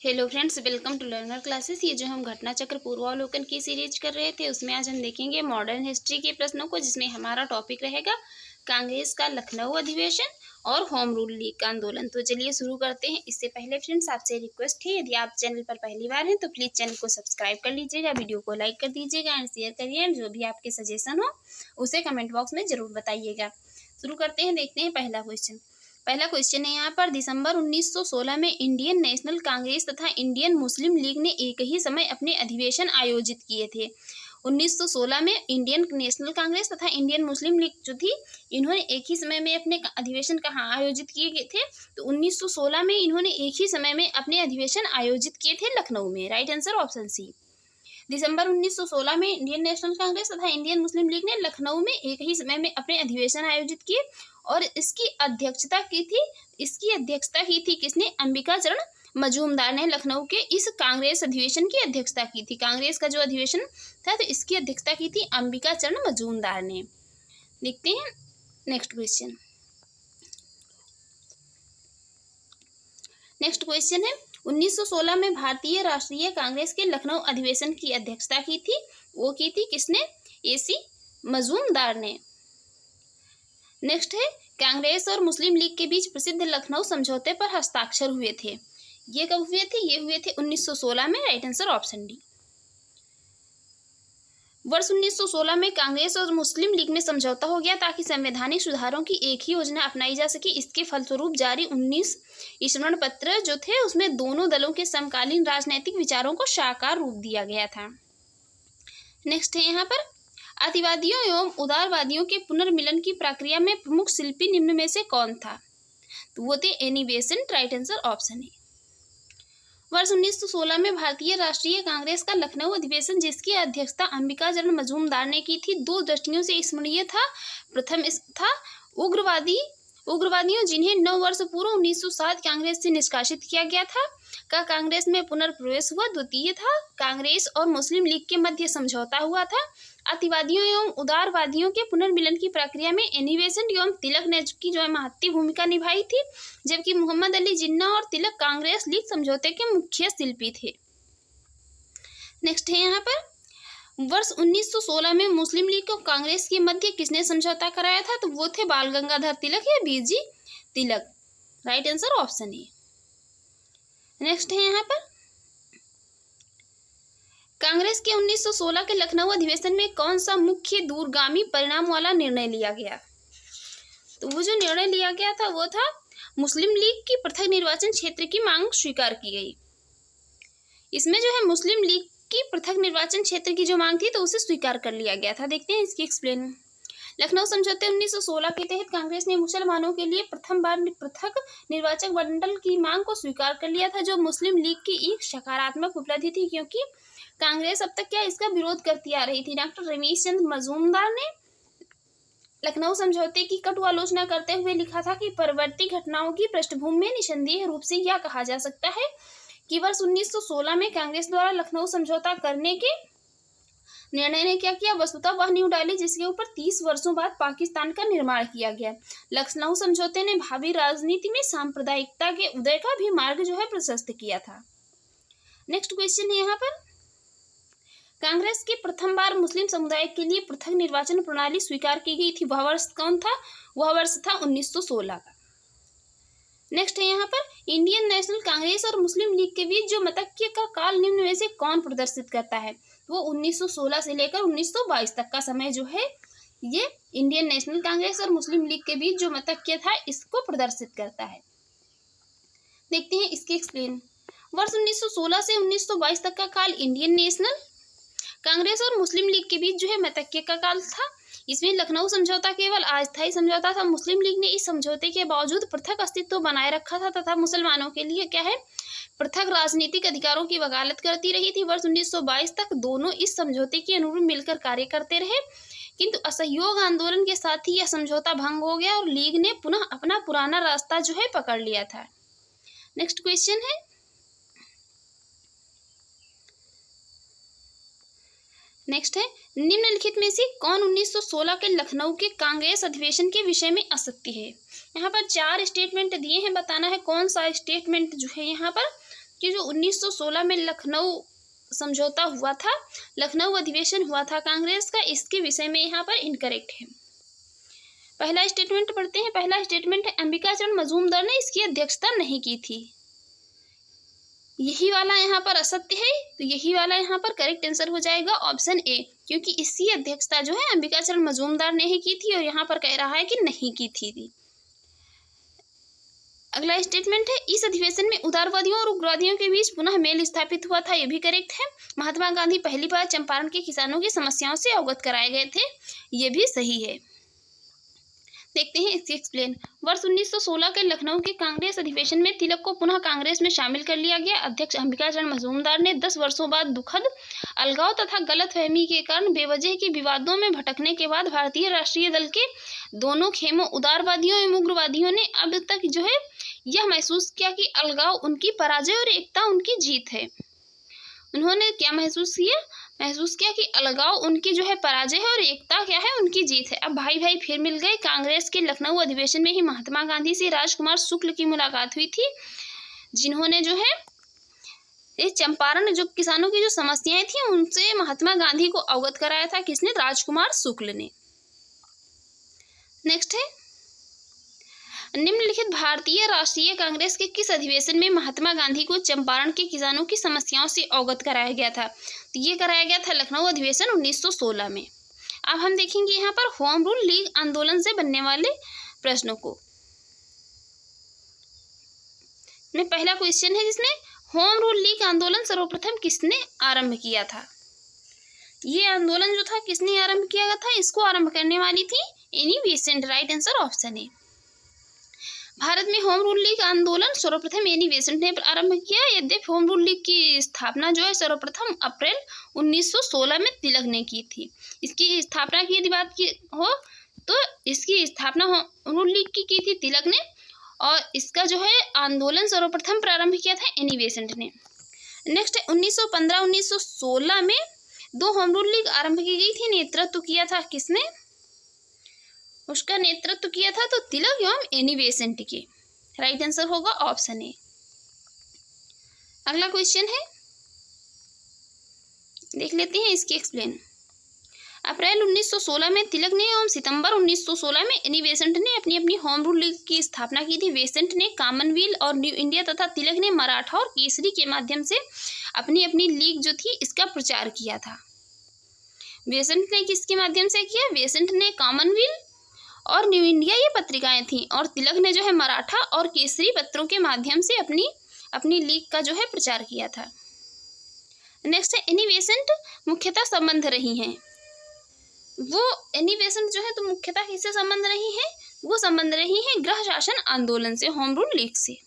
Hello friends, welcome to learner classes. ये जो हम घटना चक्र पूर्वावलोकन की सीरीज कर रहे थे उसमें आज हम देखेंगे मॉडर्न हिस्ट्री के प्रश्नों को, जिसमें हमारा टॉपिक रहेगा कांग्रेस का लखनऊ अधिवेशन और होम रूल लीग का आंदोलन। तो चलिए शुरू करते हैं। इससे पहले फ्रेंड्स आपसे रिक्वेस्ट है, यदि आप चैनल पर पहली बार हैं तो प्लीज़ चैनल को सब्सक्राइब कर लीजिएगा, वीडियो को लाइक कर दीजिएगा एंड शेयर करिए, एंड जो भी आपके सजेशन हो उसे कमेंट बॉक्स में ज़रूर बताइएगा। शुरू करते हैं, देखते हैं पहला क्वेश्चन है यहाँ पर। दिसंबर 1916 में इंडियन नेशनल कांग्रेस तथा इंडियन मुस्लिम लीग ने एक ही समय अपने अधिवेशन आयोजित किए थे। 1916 में इंडियन नेशनल कांग्रेस तथा इंडियन मुस्लिम लीग जो थी, इन्होंने एक ही समय में अपने अधिवेशन कहाँ आयोजित किए गए थे? तो 1916 में इन्होंने एक ही समय में अपने अधिवेशन आयोजित किए थे लखनऊ में। Right answer option C. दिसंबर 1916 में इंडियन नेशनल कांग्रेस तथा इंडियन मुस्लिम लीग ने लखनऊ में एक ही समय में अपने अधिवेशन आयोजित किए, और इसकी अध्यक्षता की थी किसने? अंबिका चरण मजूमदार ने लखनऊ के इस कांग्रेस अधिवेशन की अध्यक्षता की थी। कांग्रेस का जो अधिवेशन था तो इसकी अध्यक्षता की थी अंबिका चरण मजूमदार ने। देखते हैं नेक्स्ट क्वेश्चन है 1916 में भारतीय राष्ट्रीय कांग्रेस के लखनऊ अधिवेशन की अध्यक्षता की थी, वो की थी किसने? AC मजूमदार ने। नेक्स्ट है, कांग्रेस और मुस्लिम लीग के बीच प्रसिद्ध लखनऊ समझौते पर हस्ताक्षर हुए थे। ये कब हुए थे? ये हुए थे 1916 में। Right answer option D. वर्ष 1916 में कांग्रेस और मुस्लिम लीग में समझौता हो गया ताकि संवैधानिक सुधारों की एक ही योजना अपनाई जा सके। इसके फलस्वरूप जारी 19 स्मरण पत्र जो थे उसमें दोनों दलों के समकालीन राजनैतिक विचारों को साकार रूप दिया गया था। नेक्स्ट है यहाँ पर, अतिवादियों एवं उदारवादियों के पुनर्मिलन की प्रक्रिया में प्रमुख शिल्पी निम्न में से कौन था? तो वो थे Annie Besant. Right answer option है। वर्ष 1916 में भारतीय राष्ट्रीय कांग्रेस का लखनऊ अधिवेशन, जिसकी अध्यक्षता अंबिका चरण मजूमदार ने की थी, दो दृष्टियों से स्मरणीय था। प्रथम था उग्रवादियों जिन्हें 9 वर्ष पूर्व 1907 कांग्रेस से निष्कासित किया गया था का कांग्रेस में पुनर्प्रवेश हुआ। द्वितीय था, कांग्रेस और मुस्लिम लीग के मध्य समझौता हुआ था। अतिवादियों एवं उदारवादियों के पुनर्मिलन की प्रक्रिया में एनी बेसेंट एवं तिलक ने की जो है महत्वपूर्ण भूमिका निभाई थी, जबकि मोहम्मद अली जिन्ना और तिलक कांग्रेस लीग समझौते के मुख्य शिल्पी थे। नेक्स्ट है यहाँ पर, वर्ष 1916 में मुस्लिम लीग और कांग्रेस के मध्य किसने समझौता कराया था? तो वो थे बाल गंगाधर तिलक या BG Tilak. Right answer option A. Next है यहाँ पर, कांग्रेस के 1916 के लखनऊ अधिवेशन में कौन सा मुख्य दूरगामी परिणाम वाला निर्णय लिया गया? तो वो जो निर्णय लिया गया था वो था मुस्लिम लीग की पृथक निर्वाचन क्षेत्र की मांग स्वीकार की गई। इसमें जो है मुस्लिम लीग की पृथक निर्वाचन क्षेत्र की जो मांग थी तो उसे स्वीकार कर लिया गया था। देखते हैं इसकी एक्सप्लेन। लखनऊ समझौते 1916 के तहत कांग्रेस ने मुसलमानों के लिए प्रथम बार पृथक निर्वाचक मंडल की मांग को स्वीकार कर लिया था, जो मुस्लिम लीग की एक सकारात्मक उपलब्धि थी, क्योंकि कांग्रेस अब तक क्या इसका विरोध करती आ रही थी। डॉक्टर रमेश चंद्र मजूमदार ने लखनऊ समझौते की कटु आलोचना करते हुए लिखा था कि परवर्ती घटनाओं की पृष्ठभूमि में निसंदेह रूप से यह कहा जा सकता है कि वर्ष 1916 में कांग्रेस द्वारा लखनऊ समझौता करने के निर्णय ने क्या किया? वस्तुतः वह नींव डाली जिसके ऊपर 30 वर्षों बाद पाकिस्तान का निर्माण किया गया। लखनऊ समझौते ने भावी राजनीति में सांप्रदायिकता के उदय का भी मार्ग जो है प्रशस्त किया था। नेक्स्ट क्वेश्चन है यहाँ पर, कांग्रेस के प्रथम बार मुस्लिम समुदाय के लिए पृथक निर्वाचन प्रणाली स्वीकार की गई थी, वह वर्ष कौन था? वह वर्ष था 1916 का। नेक्स्ट है यहाँ पर, इंडियन नेशनल कांग्रेस और मुस्लिम लीग के बीच जो मतैक्य का काल निम्न में से कौन प्रदर्शित करता है? वो 1916 से लेकर 1922 तक का समय जो है ये इंडियन नेशनल कांग्रेस और मुस्लिम लीग के बीच जो मतैक्य था इसको प्रदर्शित करता है। देखते हैं इसके एक्सप्लेन। वर्ष 1916 से 1922 तक का काल इंडियन नेशनल कांग्रेस और मुस्लिम लीग के बीच जो है मतैक्य का काल था। इसमें लखनऊ समझौता केवल अस्थायी समझौता था। मुस्लिम लीग ने इस समझौते के बावजूद पृथक अस्तित्व बनाए रखा था तथा मुसलमानों के लिए क्या है पृथक राजनीतिक अधिकारों की वकालत करती रही थी। वर्ष 1922 तक दोनों इस समझौते के अनुरूप मिलकर कार्य करते रहे, किंतु असहयोग आंदोलन के साथ ही यह समझौता भंग हो गया और लीग ने पुनः अपना पुराना रास्ता जो है पकड़ लिया था। नेक्स्ट क्वेश्चन है, नेक्स्ट है, निम्नलिखित में से कौन 1916 के लखनऊ के कांग्रेस अधिवेशन के विषय में असत्य है? यहाँ पर 4 स्टेटमेंट दिए हैं, बताना है कौन सा स्टेटमेंट जो है यहाँ पर कि जो 1916 में लखनऊ समझौता हुआ था, लखनऊ अधिवेशन हुआ था कांग्रेस का, इसके विषय में यहाँ पर इनकरेक्ट है। पहला स्टेटमेंट पढ़ते हैं। पहला स्टेटमेंट है अंबिकाचरण मजूमदार ने इसकी अध्यक्षता नहीं की थी। यही वाला यहाँ पर असत्य है, तो यही वाला यहाँ पर करेक्ट आंसर हो जाएगा ऑप्शन ए, क्योंकि इसकी अध्यक्षता जो है अंबिकाचरण मजूमदार ने ही की थी और यहाँ पर कह रहा है कि नहीं की थी। अगला स्टेटमेंट है इस अधिवेशन में उदारवादियों और उग्रवादियों के बीच पुनः मेल स्थापित हुआ था। यह भी करेक्ट है। महात्मा गांधी पहली बार चंपारण के किसानों की समस्याओं से अवगत कराए गए थे। ये भी सही है। देखते हैं इसकी एक्सप्लेन। वर्ष 1916 के लखनऊ के कांग्रेस अधिवेशन में तिलक को पुनः कांग्रेस में शामिल कर लिया गया। अध्यक्ष अंबिकाचरण मजूमदार ने 10 वर्षों बाद दुखद अलगाव तथा गलतफहमी के कारण बेवजह के विवादों में भटकने के बाद भारतीय राष्ट्रीय दल के दोनों खेमों उदारवादियों एवं उग्रवादियों ने अब तक जो है यह महसूस किया कि अलगाव उनकी पराजय और एकता उनकी जीत है। उन्होंने क्या महसूस किया कि अलगाव उनकी जो है पराजय है और एकता क्या है, उनकी जीत है। अब भाई भाई फिर मिल गए। कांग्रेस के लखनऊ अधिवेशन में ही महात्मा गांधी से राजकुमार शुक्ल की मुलाकात हुई थी, जिन्होंने जो है इस चंपारण जो किसानों की जो समस्याएं थी उनसे महात्मा गांधी को अवगत कराया था। किसने? राजकुमार शुक्ल ने। नेक्स्ट है निम्नलिखित भारतीय राष्ट्रीय कांग्रेस के किस अधिवेशन में महात्मा गांधी को चंपारण के किसानों की समस्याओं से अवगत कराया गया था? तो ये कराया गया था लखनऊ अधिवेशन 1916 में। अब हम देखेंगे यहाँ पर होम रूल लीग आंदोलन से बनने वाले प्रश्नों को। पहला क्वेश्चन है जिसमें होम रूल लीग आंदोलन सर्वप्रथम किसने आरंभ किया था? ये आंदोलन जो था किसने आरंभ किया था? इसको आरंभ करने वाली थी Annie Besant. Right answer option है। भारत में होम रूल लीग आंदोलन सर्वप्रथम एनी बेसेंट ने आरंभ किया। यद्यपि होम रूल लीग की स्थापना जो है सर्वप्रथम अप्रैल 1916 में तिलक ने की थी। इसकी स्थापना की यदि बात की हो तो इसकी स्थापना होम रूल लीग की थी तिलक ने, और इसका जो है आंदोलन सर्वप्रथम प्रारंभ किया था एनी बेसेंट ने। नेक्स्ट 1915-1916 में 2 होम रूल लीग आरंभ की गई थी। नेतृत्व किया था किसने? उसका नेतृत्व किया था तो तिलक एवं एनी बेसेंट के। राइट आंसर होगा ऑप्शन ए। अगला क्वेश्चन है, देख लेते हैं इसकी एक्सप्लेन। अप्रैल 1916 में तिलक ने एवं सितंबर 1916 में एनी बेसेंट ने अपनी अपनी होम रूल लीग की स्थापना की थी। बेसेंट ने कॉमनवेल्थ और न्यू इंडिया तथा तिलक ने मराठा और केसरी के माध्यम से अपनी अपनी लीग जो थी इसका प्रचार किया था। बेसेंट ने किसके माध्यम से किया? बेसेंट ने कॉमनवेल्थ और न्यू इंडिया ये पत्रिकाएं थी, और तिलक ने जो है मराठा और केसरी पत्रों के माध्यम से अपनी लीग का जो है प्रचार किया था। नेक्स्ट है एनी बेसेंट मुख्यतः संबंध रही हैं। वो एनी बेसेंट जो है तो मुख्यतः किससे संबंध रही है? वो संबंध रही है गृह शासन आंदोलन से, होम रूल लीग से।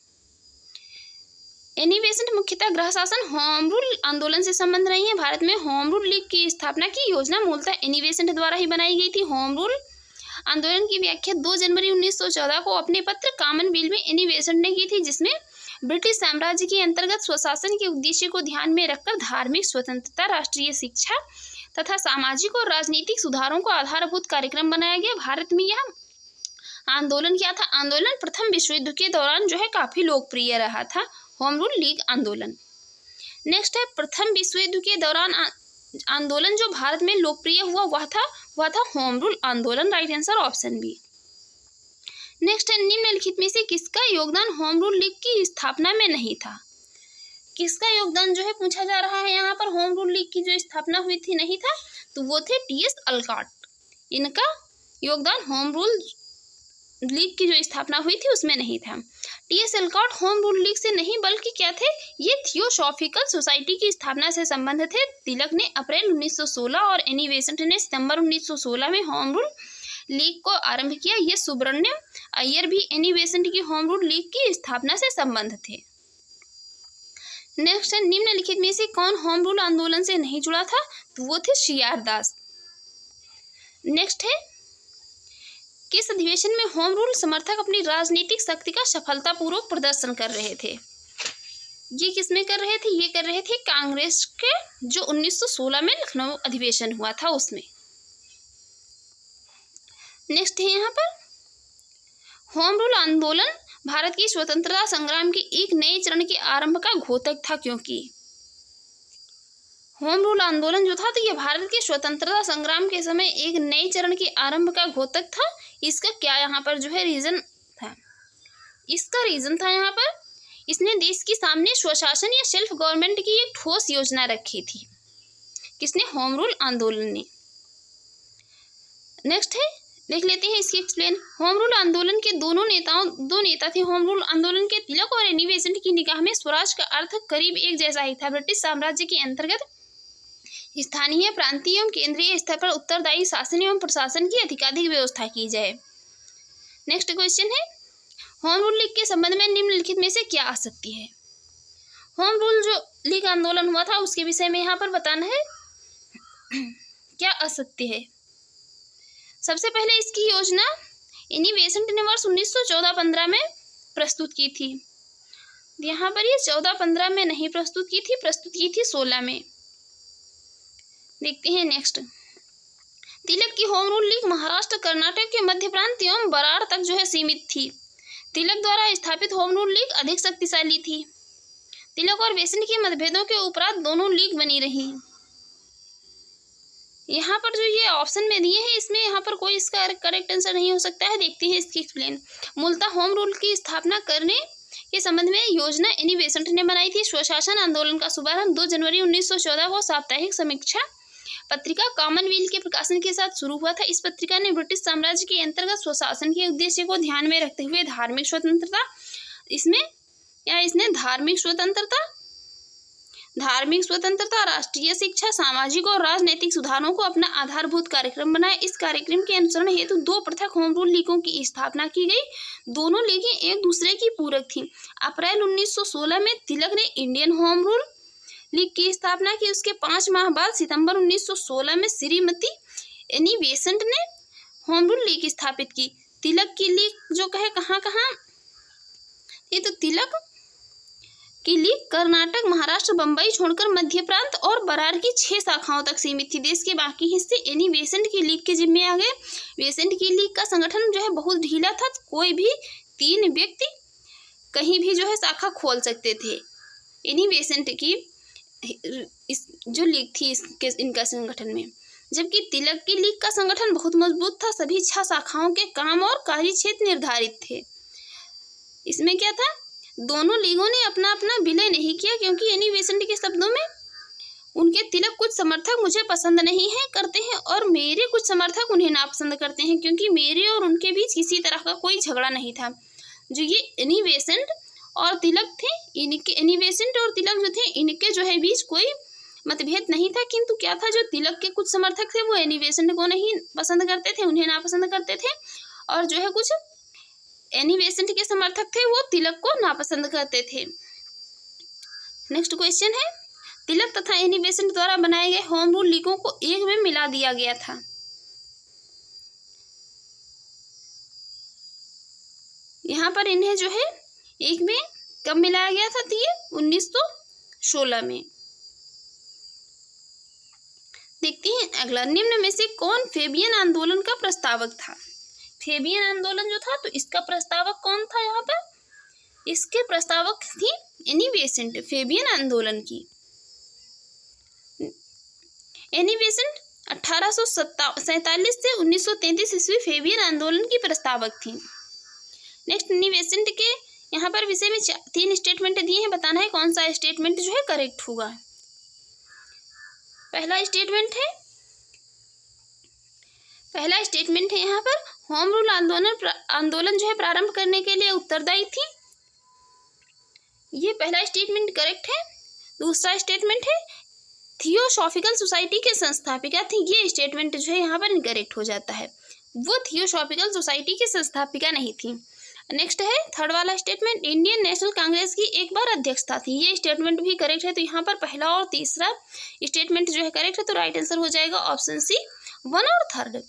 एनी बेसेंट मुख्यतः गृह शासन होम रूल आंदोलन से संबंध रही है। भारत में होम रूल लीग की स्थापना की योजना मूलतः एनी बेसेंट द्वारा ही बनाई गई थी। होम रूल आंदोलन की व्याख्या 2 जनवरी 1914 को अपने पत्र कॉमनवेल्थ में एनी बेसेंट ने की थी, जिसमें ब्रिटिश साम्राज्य के अंतर्गत स्वशासन के उद्देश्य को ध्यान में रखकर धार्मिक स्वतंत्रता, राष्ट्रीय शिक्षा तथा सामाजिक और राजनीतिक सुधारों को आधारभूत कार्यक्रम बनाया गया। भारत में यह आंदोलन क्या था? आंदोलन प्रथम विश्व युद्ध के दौरान जो है काफी लोकप्रिय रहा था, होम रूल लीग आंदोलन। नेक्स्ट है प्रथम विश्व युद्ध के दौरान आंदोलन जो भारत में लोकप्रिय हुआ वह था होम रूल आंदोलन। Right answer option B. Next है निम्नलिखित में से किसका योगदान होम रूल लीग की स्थापना में नहीं था? किसका योगदान जो है पूछा जा रहा है यहाँ पर। होम रूल लीग की जो स्थापना हुई थी नहीं था, तो वो थे टी.एस. अलकॉट। इनका योगदान होम रूल लीग की जो स्थापना हुई थी उसमें नहीं था। टी.एस. अलकॉट होम रूल लीग से नहीं बल्कि क्या थे? ये थियोसॉफिकल सोसाइटी की स्थापना से संबंध थे। तिलक ने अप्रैल 1916 और एनी बेसेंट ने सितंबर 1916 में होम रूल लीग को आरंभ किया। ये सुब्रमण्यम अय्यर भी एनी बेसेंट की होम रूल लीग की स्थापना से संबंध थे। नेक्स्ट है निम्नलिखित में से कौन होम रूल आंदोलन से नहीं जुड़ा था? तो वो थे सी.आर. दास। नेक्स्ट है किस अधिवेशन में होम रूल समर्थक अपनी राजनीतिक शक्ति का सफलतापूर्वक प्रदर्शन कर रहे थे? ये किसमें कर रहे थे? ये कर रहे थे कांग्रेस के जो 1916 में लखनऊ अधिवेशन हुआ था उसमें। नेक्स्ट है यहाँ पर होम रूल आंदोलन भारत की स्वतंत्रता संग्राम के एक नए चरण के आरंभ का घोतक था, क्योंकि होम रूल आंदोलन जो था तो ये भारत के स्वतंत्रता संग्राम के समय एक नए चरण के आरंभ का घोतक था। इसका क्या यहाँ पर जो है रीजन था, इसका रीजन था यहाँ पर इसने देश के सामने स्वशासन या सेल्फ गवर्नमेंट की एक ठोस योजना रखी थी। किसने? होम रूल आंदोलन ने। नेक्स्ट है, देख लेते हैं इसकी एक्सप्लेन। होम रूल आंदोलन के दो नेता थे। होम रूल आंदोलन के तिलक और एनी बेसेंट की निगाह में स्वराज का अर्थ करीब एक जैसा ही था। ब्रिटिश साम्राज्य के अंतर्गत स्थानीय, प्रांतीय एवं केंद्रीय स्तर पर उत्तरदायी शासन एवं प्रशासन की अधिकाधिक व्यवस्था की जाए। नेक्स्ट क्वेश्चन है, होम रूल लीग के संबंध में निम्नलिखित में से क्या आ सकती है? होम रूल जो लीग आंदोलन हुआ था उसके विषय में यहाँ पर बताना है क्या आ सकती है। सबसे पहले इसकी योजना एनी बेसेंट ने वर्ष 1914-15 में प्रस्तुत की थी। यहाँ पर ये 14-15 में नहीं प्रस्तुत की थी, प्रस्तुत की थी 16 में। देखते हैं नेक्स्ट। तिलक की home rule league Maharashtra, Karnataka के मध्य प्रांत एवं बराड़ तक जो है सीमित थी। तिलक द्वारा स्थापित होम रूल लीग अधिक शक्तिशाली थी। तिलक और बेसेंट के मतभेदों के उपरांत दोनों लीग बनी रही। यहाँ पर जो ये ऑप्शन में दिए हैं इसमें यहाँ पर कोई इसका करेक्ट आंसर नहीं हो सकता है। देखते हैं इसकी एक्सप्लेन। मूलतः होम रूल की स्थापना करने के संबंध में योजना एनी बेसेंट ने बनाई थी। स्वशासन आंदोलन का शुभारंभ 2 जनवरी 1914 को साप्ताहिक समीक्षा पत्रिका कॉमनवेल्थ के प्रकाशन के साथ शुरू हुआ था। इस पत्रिका ने ब्रिटिश साम्राज्य के अंतर्गत स्वशासन के उद्देश्य को ध्यान में रखते हुए धार्मिक स्वतंत्रता, इसने धार्मिक स्वतंत्रता, राष्ट्रीय शिक्षा, सामाजिक और राजनैतिक सुधारों को अपना आधारभूत कार्यक्रम बनाया। इस कार्यक्रम के अनुसरण हेतु 2 पृथक होम रूल लीगों की स्थापना की गई। दोनों लीगें एक दूसरे की पूरक थीं। अप्रैल 1916 में तिलक ने इंडियन होम रूल लीग की स्थापना की। उसके 5 माह बाद सितंबर 1916 में श्रीमती एनी बेसेंट ने होम रूल लीग स्थापित की। तिलक की लीग जो कहाँ ये तो तिलक की लीग कर्नाटक, महाराष्ट्र, बंबई छोड़कर मध्य प्रांत और बराड़ की 6 शाखाओं तक सीमित थी। देश के बाकी हिस्से एनी बेसेंट की लीग के जिम्मे आ गए। बेसेंट की लीग का संगठन जो है बहुत ढीला था। कोई भी 3 व्यक्ति कहीं भी जो है शाखा खोल सकते थे। एनी बेसेंट की इस जो लीग थी इनका संगठन में, जबकि तिलक की लीग का संगठन बहुत मजबूत था। सभी 6 शाखाओं के काम और कार्य क्षेत्र निर्धारित थे। इसमें क्या था, दोनों लीगों ने अपना अपना विलय नहीं किया, क्योंकि एनी बेसेंट के शब्दों में उनके तिलक कुछ समर्थक मुझे पसंद नहीं है करते हैं और मेरे कुछ समर्थक उन्हें नापसंद करते हैं, क्योंकि मेरे और उनके बीच किसी तरह का कोई झगड़ा नहीं था। जो ये एनी बेसेंट और तिलक थे, इनके एनी बेसेंट और तिलक जो थे इनके जो है बीच कोई मतभेद नहीं था। किंतु क्या था, जो तिलक के कुछ समर्थक थे वो एनी बेसेंट को नहीं पसंद करते थे, उन्हें नापसंद करते थे, और जो है कुछ एनी बेसेंट के समर्थक थे वो तिलक को नापसंद करते थे। नेक्स्ट क्वेश्चन है, तिलक तथा एनी बेसेंट द्वारा बनाए गए होम रूल लीगों को एक में मिला दिया गया था। यहाँ पर इन्हें जो है एक में कब मिलाया गया था, तो ये 1916 में। देखते हैं अगला। निम्न में से कौन फेबियन आंदोलन का प्रस्तावक था? फेबियन आंदोलन जो था तो इसका प्रस्तावक कौन था? यहाँ पर इसके प्रस्तावक थी एनी बेसेंट, फेबियन आंदोलन की। एनी बेसेंट 1847 से 1933 ईस्वी फेबियन आंदोलन की प्रस्तावक थी। नेक्स्ट, एनी बेसेंट के यहाँ पर विषय में 3 स्टेटमेंट दिए हैं। बताना है कौन सा स्टेटमेंट जो है करेक्ट होगा। पहला स्टेटमेंट है यहाँ पर, होम रूल आंदोलन जो है प्रारंभ करने के लिए उत्तरदायी थी। ये पहला स्टेटमेंट करेक्ट है। दूसरा स्टेटमेंट है, थियोसॉफिकल सोसाइटी के संस्थापिका थी। ये स्टेटमेंट जो है यहाँ पर इनकरेक्ट हो जाता है, वो थियोसॉफिकल सोसाइटी की संस्थापिका नहीं थी। नेक्स्ट है थर्ड वाला स्टेटमेंट, इंडियन नेशनल कांग्रेस की एक बार अध्यक्षता थी। ये स्टेटमेंट भी करेक्ट है। तो यहाँ पर पहला और तीसरा स्टेटमेंट जो है करेक्ट है, तो राइट आंसर हो जाएगा ऑप्शन सी 1 और 3।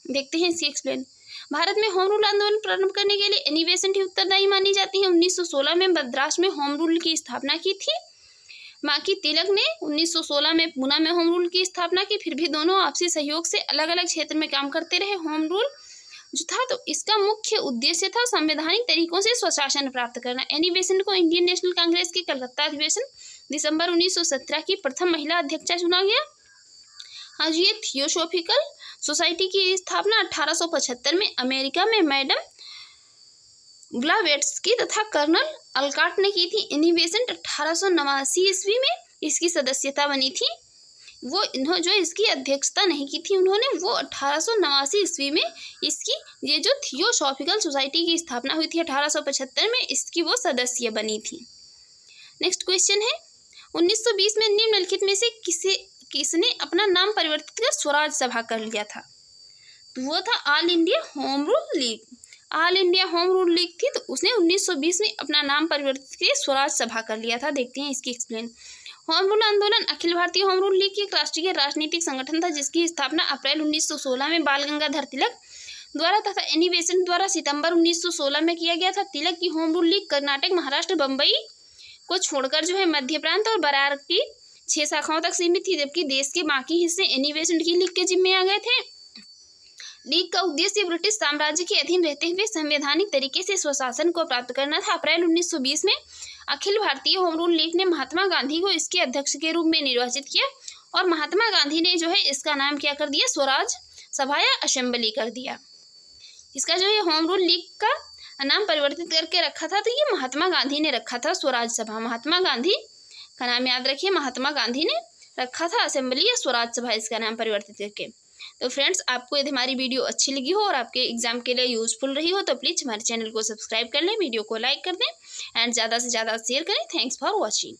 देखते हैं इसकी एक्सप्लेन। भारत में होम रूल आंदोलन प्रारंभ करने के लिए एनी बेसेंट ही उत्तरदायी मानी जाती है। 1916 में मद्रास में होम रूल की स्थापना की थी। बाकी तिलक ने 1916 में पूना में होम रूल की स्थापना की। फिर भी दोनों आपसी सहयोग से अलग अलग क्षेत्र में काम करते रहे। होम रूल जो था, तो इसका मुख्य उद्देश्य था संवैधानिक तरीकों से स्वशासन प्राप्त करना। एनी बेसेंट को इंडियन नेशनल कांग्रेस के कलकत्ता अधिवेशन दिसंबर 1917 की प्रथम महिला अध्यक्षा चुना गया। हाँ जी, ये थियोसॉफिकल सोसाइटी की स्थापना 1875 में अमेरिका में मैडम ब्लावेट्स्की तथा कर्नल अलकाट ने की थी। एनी बेसेंट 1889 ईस्वी में इसकी सदस्यता बनी थी। वो जो इसकी अध्यक्षता नहीं की थी उन्होंने, वो 1889 ईस्वी में इसकी ये जो थियोसॉफिकल सोसाइटी की स्थापना हुई थी 1875 में, इसकी वो सदस्य बनी थी। नेक्स्ट क्वेश्चन है, 1920 में निम्नलिखित में से किसने अपना नाम परिवर्तित कर स्वराज सभा कर लिया था? तो वो था all India home rule league. All India home rule league थी, तो उसने 1920 में अपना नाम परिवर्तित कर स्वराज सभा कर लिया था। देखते हैं इसकी एक्सप्लेन। होम रूल आंदोलन Akhil Bharatiya home rule league एक राष्ट्रीय राजनीतिक संगठन था जिसकी स्थापना अप्रैल 1916 में बाल गंगाधर तिलक द्वारा तथा एनी बेसेंट द्वारा सितंबर 1916 में किया गया था। तिलक की home rule league Karnataka, Maharashtra, Bombay को छोड़कर जो है मध्य प्रांत और बरार की 6 शाखाओं तक सीमित थी, जबकि देश के बाकी हिस्से एनी बेसेंट की लीग के जिम्मे आ गए थे। लीग का उद्देश्य ब्रिटिश साम्राज्य के अधीन रहते हुए संवैधानिक तरीके से स्वशासन को प्राप्त करना था। अप्रैल 1920 में Akhil Bharatiya home rule league ने महात्मा गांधी को इसके अध्यक्ष के रूप में निर्वाचित किया और महात्मा गांधी ने जो है इसका नाम क्या कर दिया, स्वराज सभा या असेंबली कर दिया। इसका जो है होम रूल लीग का नाम परिवर्तित करके रखा था, तो ये महात्मा गांधी ने रखा था स्वराज सभा। महात्मा गांधी का नाम याद रखिए, महात्मा गांधी ने रखा था असेंबली या स्वराज सभा इसका नाम परिवर्तित करके। तो फ्रेंड्स, आपको यदि हमारी वीडियो अच्छी लगी हो और आपके एग्जाम के लिए यूजफुल रही हो तो प्लीज़ हमारे चैनल को सब्सक्राइब कर लें, वीडियो को लाइक कर दें एंड ज़्यादा से ज़्यादा शेयर करें। Thanks for watching.